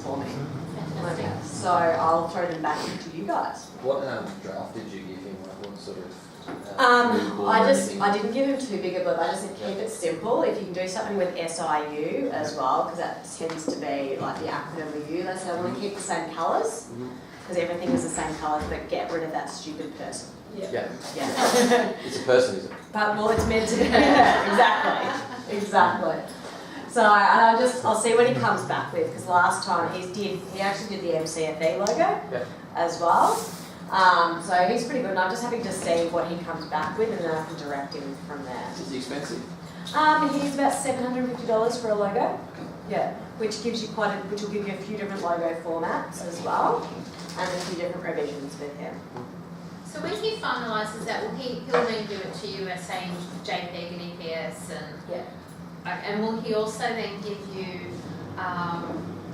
for me. Fantastic. Okay, so I'll throw them back into you guys. What draft did you give him? Like, what sort of? I didn't give him too big a blurb. I just said keep it simple. If you can do something with SIU as well, because that tends to be like the acronym we use. I said I want to keep the same colours because everything is the same colours, but get rid of that stupid person. Yeah. Yeah. It's a person, isn't it? But well, it's meant to be. Exactly. So and I'll see what he comes back with because last time he actually did the MCFE logo as well. So he's pretty good, and I'm just happy to see what he comes back with, and then I can direct him from there. Is he expensive? He's about $750 for a logo. Yeah, which gives you which will give you a few different logo formats as well, and a few different revisions with him. So when he finalises that, he'll then give it to you as saying JPEG and EPS and will he also then give you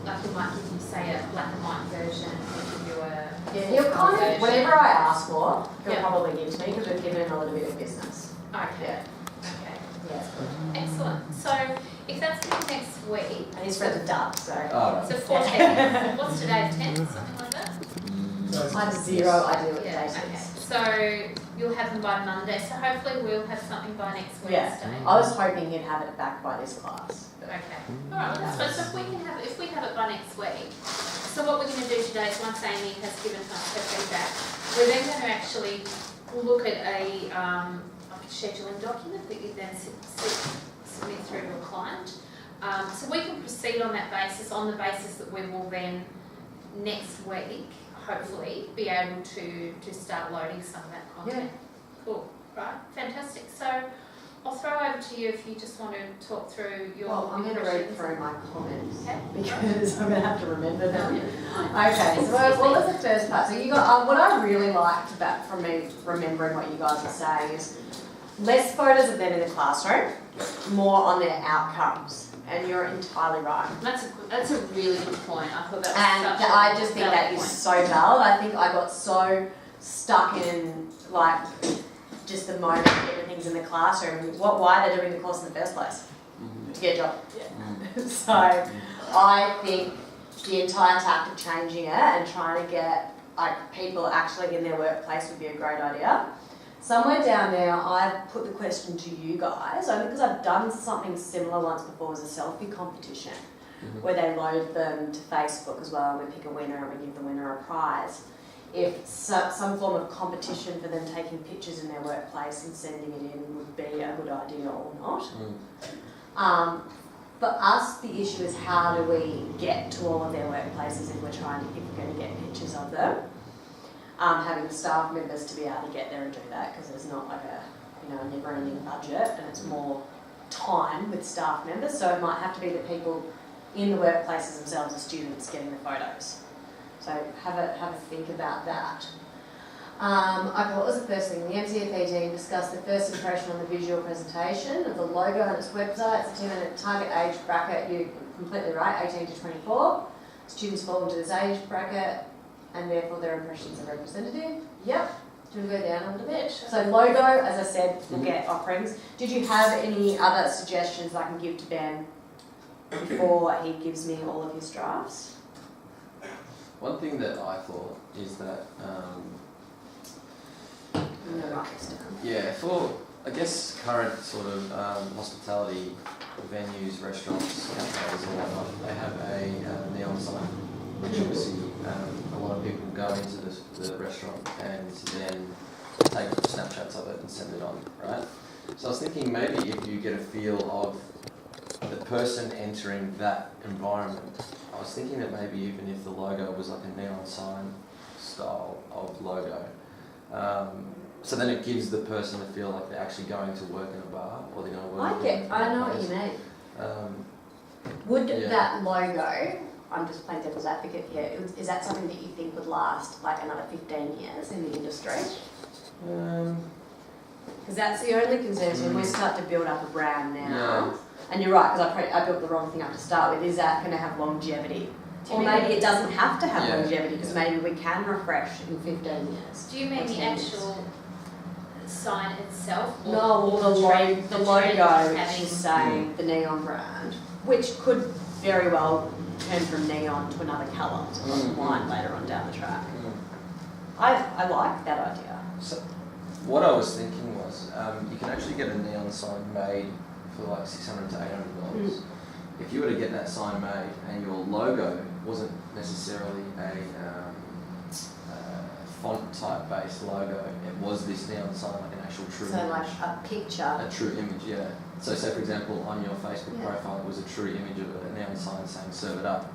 like he might give you say a black and white version, he'll give you a He'll kind of version. whatever I ask for, he'll Yeah. probably give to me because we've given him a little bit of business. Okay. Yeah. Okay. Yeah. Excellent. So if that's coming next week, And his friends are dubbed, so Oh, right. so 14th, what's today, 10th, something like that? I have zero idea what the Yeah, date okay. is. So you'll have them by Monday, so hopefully we'll have something by next Yeah. Wednesday. I was hoping he'd have it back by this class. Okay. All right. Well, that's fine. So if we have it by next week, so what we're going to do today is once Amy has given us her feedback, we're then going to actually look at a like a scheduling document that you then submit through to a client. So we can proceed on that basis, on the basis that we will then next week, hopefully, be able to start loading some of that content. Cool. Right. Fantastic. So I'll throw over to you if you just want to talk through your. Well, I'm going to read through my comments Okay. because I'm going to have to remember them. Okay, so what was the first part? So you got what I really liked about from me remembering what you guys are saying is less photos of them in the classroom, more on their outcomes. And you're entirely right. That's a really good point. I thought that was And such I just think valid that is point. so valid. I think I got so stuck in like just the moment everything's in the classroom. Why they're doing the course in the first place? To get a job. Yeah. So I think the entire tact of changing it and trying to get like people actually in their workplace would be a great idea. Somewhere down there, I put the question to you guys, only because I've done something similar once before as a selfie competition, where they load them to Facebook as well, and we pick a winner and we give the winner a prize. If some form of competition for them taking pictures in their workplace and sending it in would be a good idea or not. For us, the issue is how do we get to all of their workplaces if we're going to get pictures of them. Having staff members to be able to get there and do that because there's not like a never-ending budget and it's more time with staff members. So it might have to be the people in the workplaces themselves, the students, getting the photos. So have a think about that. Okay, what was the first thing? The MCFE team discussed the first impression on the visual presentation of the logo and its website. It's a team in a target age bracket. You're completely right, 18 to 24. Students fall into this age bracket, and therefore their impressions are representative. Yep. Do you want to go down a little bit? So logo, as I said, we'll get offerings. Did you have any other suggestions I can give to Ben before he gives me all of his drafts? One thing that I thought is that, I'm going to write this down. yeah, for I guess current sort of hospitality venues, restaurants, cafes and whatnot, they have a neon sign, which obviously a lot of people go into the restaurant and then take snapshots of it and send it on, right? So I was thinking maybe if you get a feel of the person entering that environment, I was thinking that maybe even if the logo was like a neon sign style of logo, so then it gives the person to feel like they're actually going to work in a bar or they're going to work I know what you mean. Would that logo, I'm just playing devil's advocate here, is that something that you think would last like another 15 years in the industry? Because that's the only concern is when we start to build up a brand now, and you're right, because I built the wrong thing up to start with, is that going to have longevity? Or maybe it doesn't have to have longevity because maybe we can refresh in 15 years. Do you mean the actual sign itself? Or No, or the trend logo of is just saying the neon brand, which could very well turn from neon to another colour, to like white later on down the track. Mm. I like that idea. So, what I was thinking was, you can actually get a neon sign made for like $600 to $800. If you were to get that sign made and your logo wasn't necessarily a font type based logo, it was this neon sign, like an actual true So image. like a picture. A true image, yeah. So say for example on your Facebook Yeah. profile it was a true image of a neon sign saying serve it up.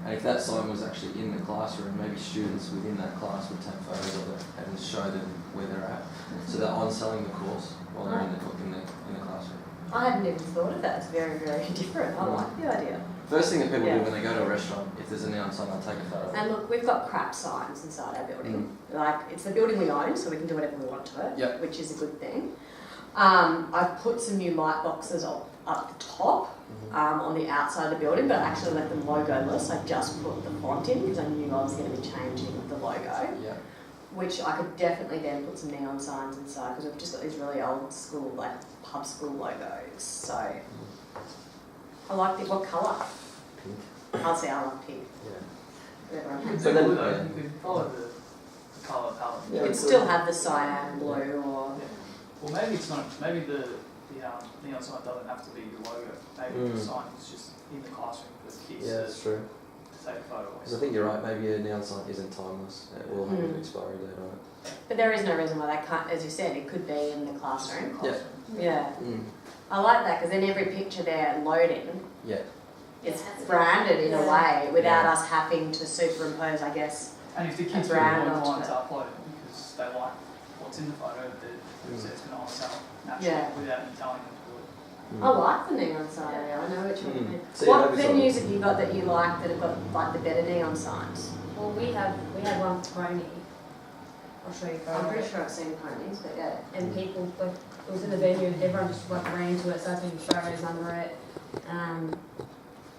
And if that sign was actually in the classroom, maybe students within that class would take photos of it and show them where they're at. So they're on selling the course while they're in the classroom. I hadn't even thought of that. It's very, very different. I like the idea. First thing that people Yeah. do when they go to a restaurant, if there's a neon sign, they'll take a photo of it. And look, we've got crap signs inside our building. Like, it's the building we own, so we can do whatever we want to it, Yep. which is a good thing. I've put some new light boxes up the top, on the outside of the building, but I actually left them logo-less. I just put the font in because I knew I was going to be changing the logo, Yeah. which I could definitely then put some neon signs inside because we've just got these really old school, like pub school logos. So I like it. What colour? Pink. I'll say I like pink. Yeah. Everyone You has could But do then- though, you could follow the colour palette. You could still have the cyan blue or... Yeah. Well, maybe it's not, maybe the neon sign doesn't have to be the logo. Maybe the sign is just in the classroom for the kids Yeah, that's true. to take a photo Because I of. think you're right, maybe a neon sign isn't timeless. It will have an expiry date on it. But there is no reason why they can't, as you said, it could be in the Just in classroom. the classroom. Yeah. Mm. I like that because then every picture they're loading, Yeah. it's Yeah, that's branded in a way without Yeah. us having to superimpose, I guess. And if the kids A really brand want onto to upload it because they like what's in the photo, it's going to on-sell naturally Yeah. without you telling them to do it. I like the neon sign area, I know which one you mean. So yeah, What maybe something- venues have you got that you like that have got like the better neon signs? Well, we had one for Pony. I'll show you I'm photos. pretty sure I've seen ponies, but yeah. And people, like, it was in the venue, and everyone just like ran to it, started taking photos under it.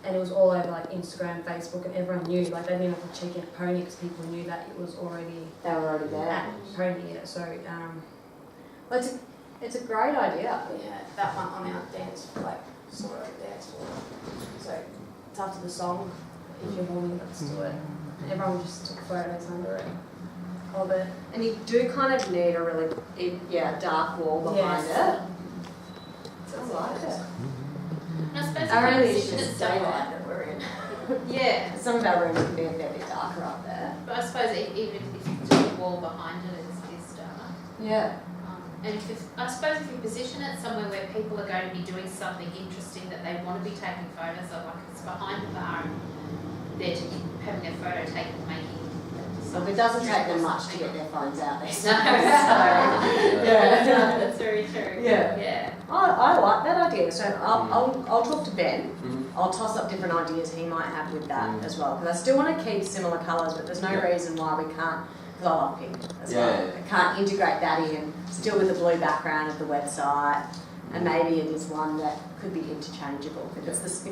And it was all over like Instagram, Facebook, and everyone knew. Like they didn't have to check in at Pony because people knew that it was already They were already there. at Pony. Yeah. So Well, it's a great idea. yeah, that one on our dance like sort of dance floor. So it's after the song. If you're warming, let's do it. And everyone just took photos under it of it. And you do kind of need a really, dark wall behind Yes. it. I like it. And I suppose Our if only you issue position is it daylight somewhere, that we're in. yeah. Some of our rooms can be a fair bit darker up there. But I suppose even if you do a wall behind it, it's dark. Yeah. And I suppose if you position it somewhere where people are going to be doing something interesting that they want to be taking photos of, like it's behind the bar, and they're having their photo taken, making. So it doesn't take them much to get their phones out there. No, Yeah. that's very true. Yeah. Yeah. I like that idea. So I'll talk to Ben. Mhm. I'll toss up different ideas he might have with that as well. Because I still want to keep similar colours, but there's no Yeah. reason why we can't. Because I love pink as Yeah, well. yeah, yeah. I can't integrate that in, still with the blue background of the website. And maybe it is one that could be interchangeable. If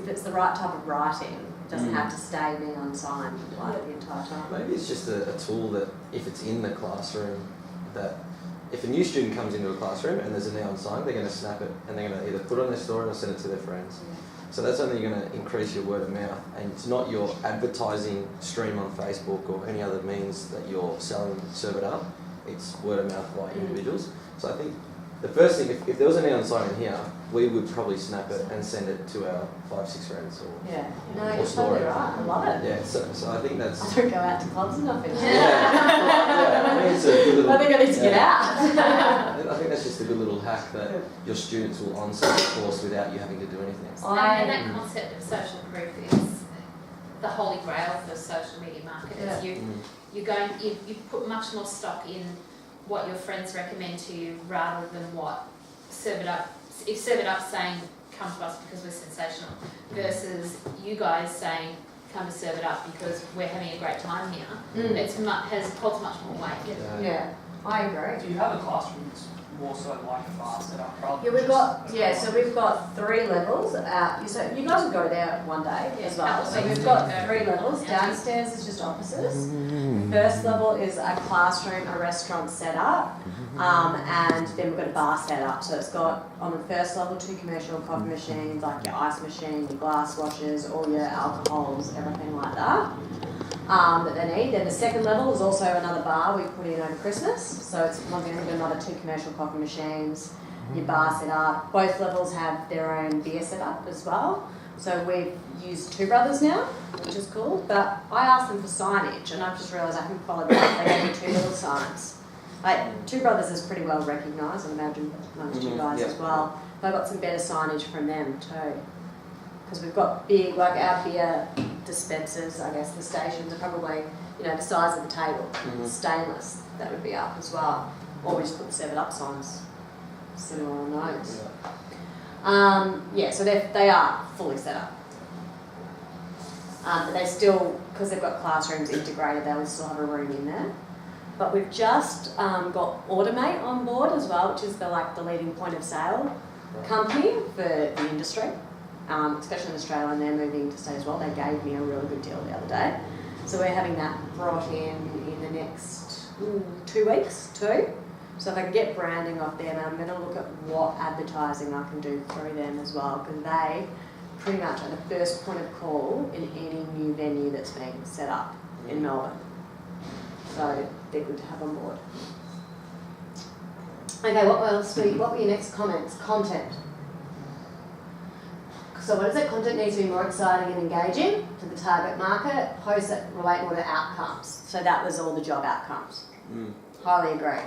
it's the right type of writing, it doesn't have to stay neon sign like the entire time. Maybe it's just a tool that if it's in the classroom, that if a new student comes into a classroom and there's a neon sign, they're going to snap it and they're going to either put it on their story or send it to their friends. So that's only going to increase your word of mouth, and it's not your advertising stream on Facebook or any other means that you're selling serve it up. It's word of mouth by individuals. So I think the first thing, if there was a neon sign in here, we would probably snap it and send it to our 5-6 friends. Or Yeah. No, Or you're story. totally right. I love it. yeah, so I think that's I don't go out to clubs enough anymore. yeah, I think it's a good little. I think I need to get out. I think that's just a good little hack that your students will on-sell the course without you having to do anything. And that concept of social proof is the holy grail for social media marketers. Yeah. You put much more stock in what your friends recommend to you rather than what Serve It Up. If Serve It Up saying come to us because we're sensational versus you guys saying come to Serve It Up because we're having a great time here. It's holds much more weight. Yeah, I agree. Do you have a classroom that's more so like a bar setup rather Yeah, than we've got, just yeah, so we've got 3 levels. So you guys will go there one day Yeah, as well. So couple we've weeks got ago. 3 levels. Downstairs is just offices. First level is a classroom, a restaurant setup, and then we've got a bar setup. So it's got on the first level 2 commercial coffee machines, like your ice machine, your glass washers, all your alcohols, everything like that. That they need. Then the second level is also another bar we put in over Christmas. So it's once again we've got another 2 commercial coffee machines, your bar set up. Both levels have their own beer set up as well. So we've used Two Brothers now, which is cool. But I asked them for signage and I've just realised I haven't followed that. They gave me 2 little signs. Like Two Brothers is pretty well recognised, I imagine amongst you guys as well. But I got some better signage from them too. Because we've got big, like our beer dispensers, I guess the stations are probably, the size of the table, stainless, that would be up as well. Or we just put the 7-Up signs, similar on those. So they are fully set up. But they still, because they've got classrooms integrated, they will still have a room in there. But we've just got Automate on board as well, which is the leading point of sale company for the industry. Especially in Australia, and they're moving to state as well. They gave me a really good deal the other day. So we're having that brought in the next 2 weeks too. So if I can get branding off them, I'm going to look at what advertising I can do through them as well, because they pretty much are the first point of call in any new venue that's being set up in Melbourne. So they're good to have on board. Okay, what were your next comments? Content. So what is it? Content needs to be more exciting and engaging to the target market. Posts that relate more to outcomes. So that was all the job outcomes. Highly agree.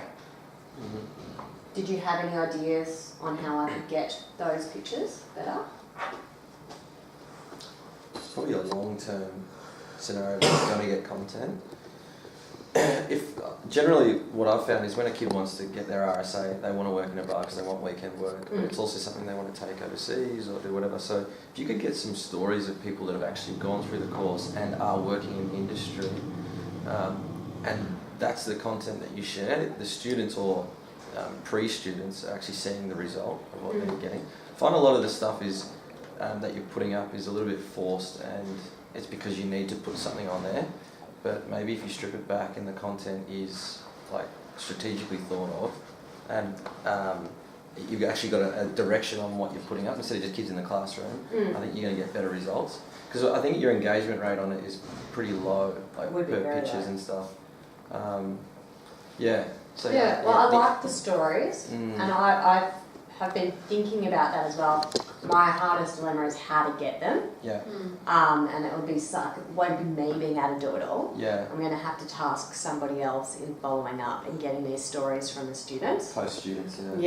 Did you have any ideas on how I could get those pictures better? It's probably a long-term scenario if you're going to get content. Generally what I've found is when a kid wants to get their RSA, they want to work in a bar because they want weekend work, but it's also something they want to take overseas or do whatever. So if you could get some stories of people that have actually gone through the course and are working in industry, and that's the content that you share, the students or pre-students are actually seeing the result of what they're getting. I find a lot of the stuff is that you're putting up is a little bit forced, and it's because you need to put something on there. But maybe if you strip it back and the content is like strategically thought of, and you've actually got a direction on what you're putting up instead of just kids in the classroom, I think you're going to get better results. Because I think your engagement rate on it is pretty low, like per pictures and stuff. I like the stories, and I have been thinking about that as well. My hardest dilemma is how to get them. And it would be it won't be me being able to do it all. I'm going to have to task somebody else in following up and getting these stories from the students. Post-students, And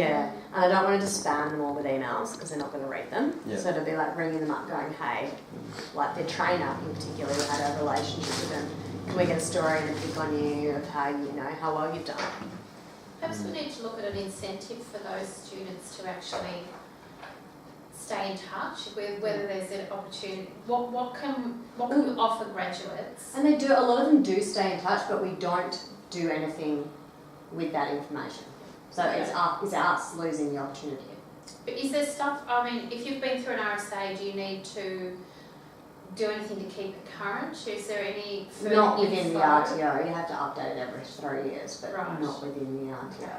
I don't want to just spam them all with emails because they're not going to read them. So it'll be like ringing them up going, hey, like their trainer in particular, who had a relationship with them, can we get a story and a pick on you of how how well you've done? Perhaps we need to look at an incentive for those students to actually stay in touch, whether there's an opportunity. What can we offer graduates? And they do. A lot of them do stay in touch, but we don't do anything with that information. So it's us losing the opportunity. But is there stuff? I mean, if you've been through an RSA, do you need to do anything to keep it current? Is there any further Not within info? the RTO. You have to update it every 3 years, but Right. not within the RTO.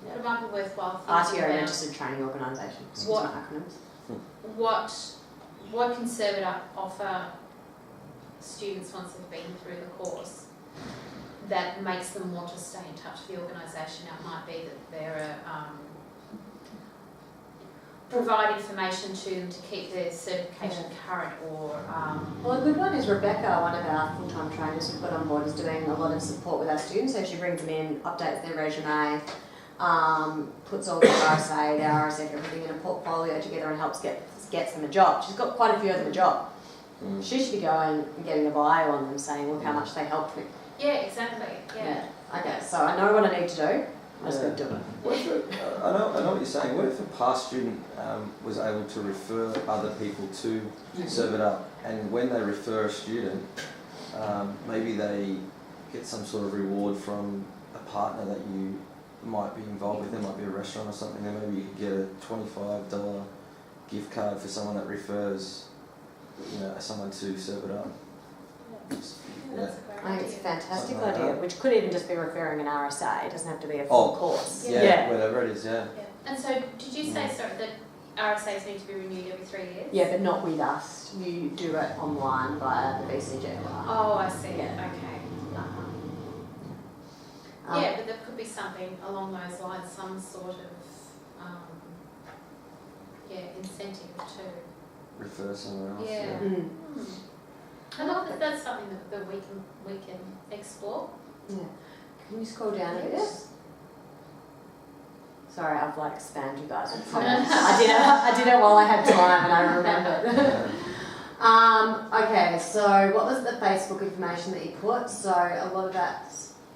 It might be worthwhile thinking RTO, about Registered Training Organisation. Excuse What- my acronyms. what can Serve offer students once they've been through the course that makes them want to stay in touch with the organisation. It might be that they're provide information to them to keep their certification current, or Well, a good one is Rebecca, one of our full-time trainers we've got on board, is doing a lot of support with our students. So she brings them in, updates their resume, puts all their RSA, their RSF, everything in a portfolio together and helps gets them a job. She's got quite a few of them a job. She should be going and getting a bio on them saying, look how much they helped me. yeah, exactly, yeah. Okay, so I know what I need to do. I just got to do it. What if I know what you're saying. What if a past student was able to refer other people to Serve It Up, and when they refer a student, maybe they get some sort of reward from a partner that you might be involved with. There might be a restaurant or something. Then maybe you could get a $25 gift card for someone that refers, someone to serve it up. That's a great I think it's a idea. fantastic Something like idea, that. which could even just be referring an RSA. It doesn't have to be a full course. Yeah, whatever it is, yeah. Yeah. And so, did you say, sorry, that RSAs need to be renewed every 3 years? Yeah, but not with us. You do it online via the BCG. Oh, I see. Yeah. Okay. Yeah, but there could be something along those lines, some sort of, incentive to. Refer somewhere else. Yeah. Mm. I love that. That's something that we can explore. Yeah. Can you scroll down a bit? Sorry, I've spammed you guys with comments. I did it while I had time and I remembered. Okay, so what was the Facebook information that you put? So a lot of that,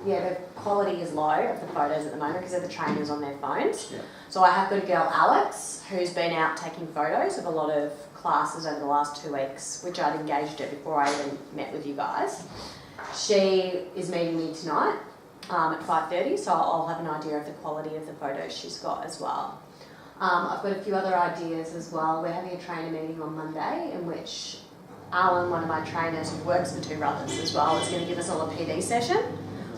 the quality is low of the photos at the moment because of the trainers on their phones. Yeah. So I have got a girl, Alex, who's been out taking photos of a lot of classes over the last 2 weeks, which I'd engaged her before I even met with you guys. She is meeting me tonight at 5:30, so I'll have an idea of the quality of the photos she's got as well. I've got a few other ideas as well. We're having a trainer meeting on Monday in which Alan, one of my trainers who works for Two Brothers as well, is going to give us all a PD session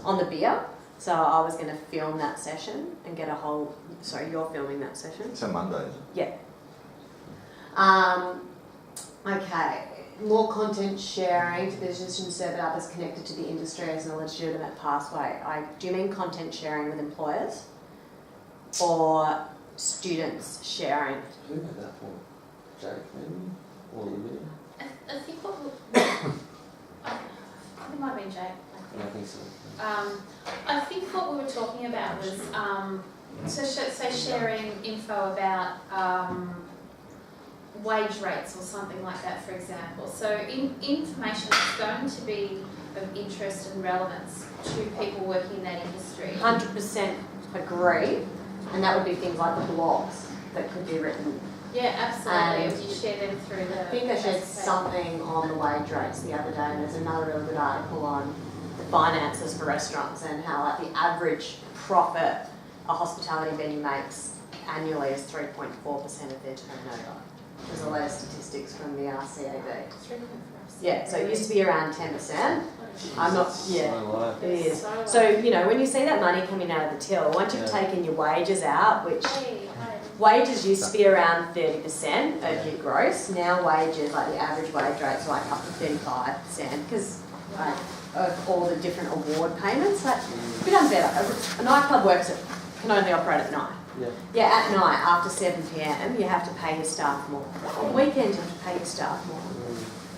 on the beer. So I was going to film that session and get you're filming that session? It's a Monday, isn't it? Yeah. Okay. More content sharing to business and serve it up as connected to the industry as a legitimate pathway. Do you mean content sharing with employers or students sharing? Who made that for? Jake, maybe? Or Olivia? I think what it might have been Jake. Yeah, I think so. I think what we were talking about was so sharing info about wage rates or something like that, for example. So information that's going to be of interest and relevance to people working in that industry. 100% agree, and that would be things like the blogs that could be written. Yeah, absolutely. If you share them through the. I think I shared something on the wage rates the other day, and there's another really good article on the finances for restaurants and how the average profit a hospitality venue makes annually is 3.4% of their turnover. There's a lot of statistics from the RCAB. Yeah, so it used to be around 10%. I'm not, yeah, So low. it is. So, when you see that money coming out of the till, once you've taken your wages out, which wages used to be around 30% of your gross, now wages, the average wage rates are up to 35% because of all the different award payments. We've done better. A nightclub can only operate at night. Yeah, at night after 7 p.m. you have to pay your staff more. On weekends you have to pay your staff more.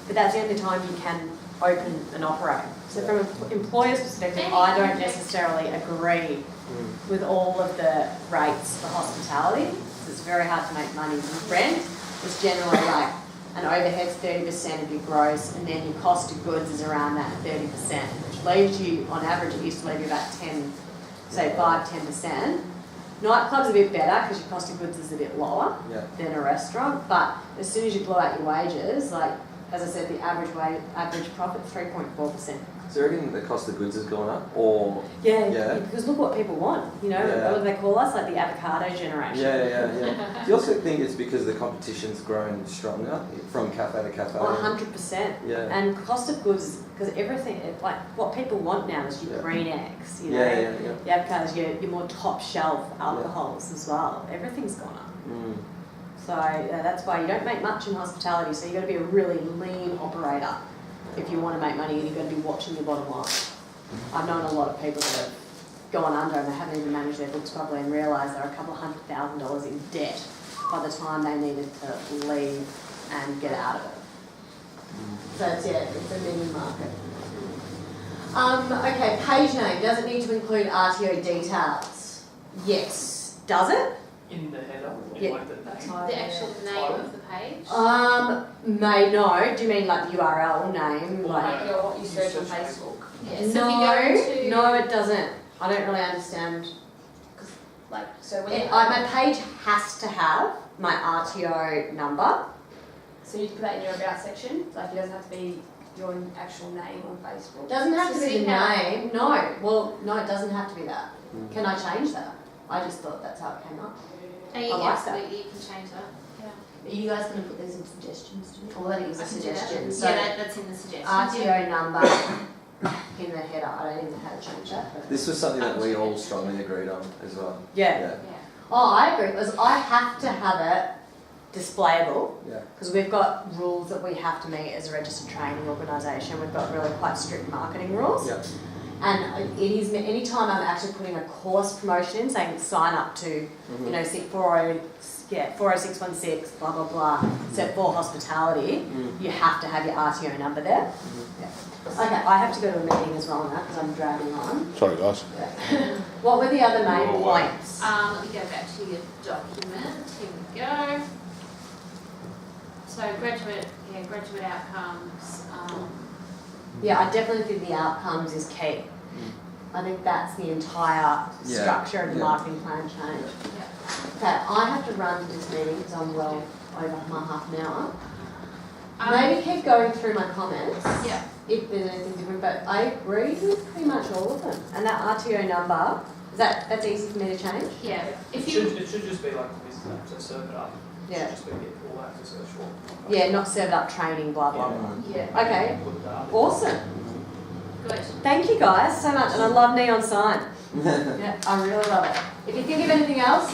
But that's the only time you can open and operate. So from an employer's perspective, I don't necessarily agree with all of the rates for hospitality. It's very hard to make money. Rent is generally an overhead's 30% of your gross, and then your cost of goods is around that 30%, which leaves you, on average, it used to leave you about 5-10%. Nightclub's a bit better because your cost of goods is a bit lower than a restaurant, but as soon as you blow out your wages, as I said, the average profit 3.4%. So you reckon the cost of goods has gone up, or? Yeah, because look what people want. What do they call us? The avocado generation. Yeah. Do you also think it's because the competition's grown stronger from cafe to cafe? 100%. Yeah. And cost of goods, because everything, what people want now is your green eggs, Yeah. The avocados, your more top shelf alcohols as well. Everything's gone up. So that's why you don't make much in hospitality. So you've got to be a really lean operator if you want to make money, and you've got to be watching your bottom line. I've known a lot of people that have gone under and they haven't even managed their books properly and realised they're a couple of $100,000 in debt by the time they needed to leave and get out of it. So it's a mini market. Okay, page name. Does it need to include RTO details? Yes. Does it? In the header, Yeah. like the name. The actual name of the page. No. Do you mean the URL name? what you search on Search Facebook. Yeah, so if you go into No, it doesn't. I don't really understand. So when My page has to have my RTO number. so you put that in your about section. It doesn't have to be your actual name on Facebook. Doesn't have to Does be it the have- name. No. Well, no, it doesn't have to be that. Can I change that? I just thought that's how it came up. And you, I like that. absolutely, you can change that. Yeah. Are you guys going to put these in suggestions to me? Or that it was a I can do that. suggestion? So That's in the suggestions. RTO number in the header, I don't even know how to change that. But. This was something that we all strongly agreed on as well. Yeah. Yeah. Oh, I agree, because I have to have it displayable, Yeah. because we've got rules that we have to meet as a registered training organisation. We've got really quite strict marketing rules. Yeah. And it is, anytime I'm actually putting a course promotion in, saying sign up to, you know, 40616, blah, blah, blah, set for hospitality, you have to have your RTO number there. Yeah. Okay, I have to go to a meeting as well on that, because I'm dragging on. Sorry, guys. What were the other main points? Let me go back to your document. Here we go. So graduate outcomes. Yeah, I definitely think the outcomes is key. I think that's the entire Yeah, structure of the yeah. marketing plan change. Yeah. Okay, I have to run to this meeting because I'm well over my half an hour. Um, Maybe keep going through my comments Yeah. if there's anything different, but I agree with pretty much all of them. And that RTO number, that's easy for me to change? Yeah. If It you should just be like this, so serve it up. It Yeah. should just be get all that just go short. Yeah, not served up training, blah, blah, blah. yeah. Okay, Put that up. awesome. Good. Thank you guys so much, and I love Neon Sign. Yeah, I really love it. If you think of anything else,